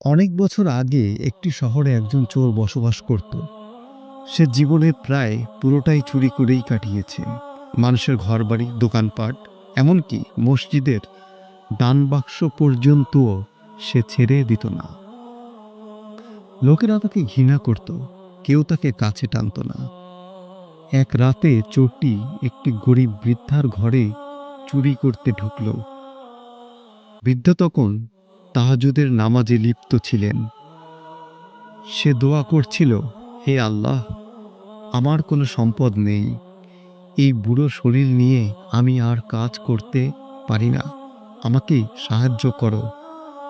অনেক বছর আগে একটি শহরে একজন চোর বসবাস করত। সে জীবনের প্রায় পুরোটাই চুরি করেই কাটিয়েছে। মানুষের ঘরবাড়ি, দোকানপাট, এমনকি মসজিদের দান বাক্স পর্যন্তও সে ছেড়ে দিত না। লোকেরা তাকে ঘৃণা করত, কেউ তাকে কাছে টানত না। এক রাতে চোরটি একটি গরিব বৃদ্ধার ঘরে চুরি করতে ঢুকল। বৃদ্ধা তখন তাহাজ্জুদের নামাজে লিপ্ত ছিলেন। সে দোয়া করছিল, হে আল্লাহ, আমার কোনো সম্পদ নেই, এই বুড়ো শরীর নিয়ে আমি আর কাজ করতে পারি না, আমাকে সাহায্য করো,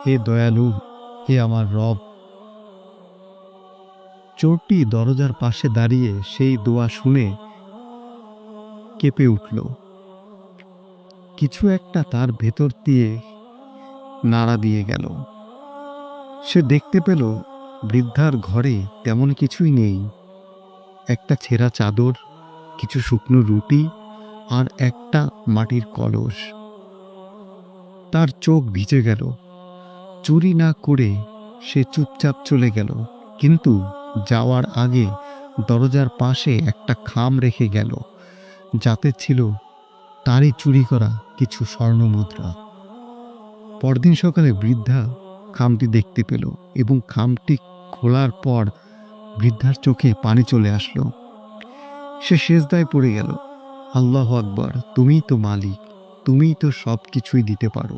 হে দয়ালু, হে আমার রব। চোরটি দরজার পাশে দাঁড়িয়ে সেই দোয়া শুনে কেঁপে উঠল। কিছু একটা তার ভেতর দিয়ে নাড়া দিয়ে গেল। সে দেখতে পেল বৃদ্ধার ঘরে তেমন কিছুই নেই। একটা ছেঁড়া চাদর, কিছু শুকনো রুটি আর একটা মাটির কলস। তার চোখ ভিজে গেল। চুরি না করে সে চুপচাপ চলে গেল, কিন্তু যাওয়ার আগে দরজার পাশে একটা খাম রেখে গেল, যাতে ছিল তারই চুরি করা কিছু স্বর্ণ মুদ্রা। পরদিন সকালে বৃদ্ধা খামটি দেখতে পেল এবং খামটি খোলার পর বৃদ্ধার চোখে পানি চলে আসলো। সে সেজদায় পড়ে গেল। আল্লাহ আকবার, তুমিই তো মালিক, তুমিই তো সব কিছুই দিতে পারো।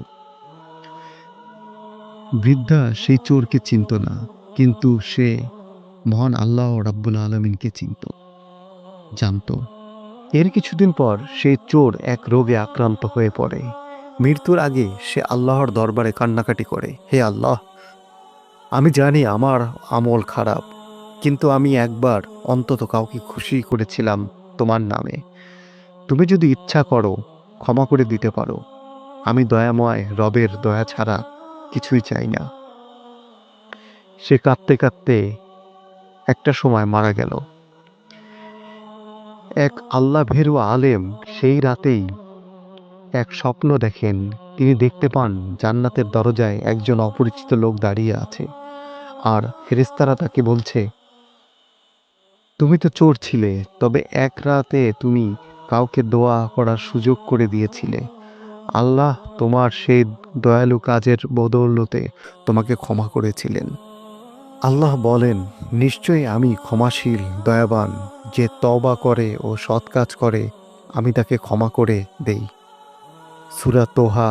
বৃদ্ধা সেই চোরকে চিনত না, কিন্তু সে মহান আল্লাহ রাব্বুল আলামিনকে জানত। এর কিছুদিন পর সেই চোর এক রোগে আক্রান্ত হয়ে পড়ে। মৃত্যুর আগে সে আল্লাহর দরবারে কান্নাকাটি করে, হে আল্লাহ, আমি জানি আমার আমল খারাপ, কিন্তু আমি একবার অন্তত কাউকে খুশি করেছিলাম তোমার নামে। তুমি যদি ইচ্ছা করো, ক্ষমা করে দিতে পারো। আমি দয়াময় রবের দয়া ছাড়া কিছুই চাই না। সে কাঁদতে কাঁদতে একটা সময় মারা গেল। এক আল্লাহ ভীরু আলেম সেই রাতেই এক স্বপ্ন দেখেন। তিনি দেখতে পান জান্নাতের দরজায় একজন অপরিচিত লোক দাঁড়িয়ে আছে, আর ফেরেশতারা তাকে বলছে, তুমি তো চোর ছিলে, তবে এক রাতে তুমি কাউকে দোয়া করার সুযোগ করে দিয়েছিলে। আল্লাহ তোমার সেই দয়ালু কাজের বদৌলতে তোমাকে ক্ষমা করেছিলেন। আল্লাহ বলেন, নিশ্চয়ই আমি ক্ষমাশীল, দয়াবান। যে তওবা করে ও সৎ কাজ করে আমি তাকে ক্ষমা করে দেই। সূরা তোহা,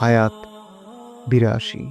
আয়াত ৮২।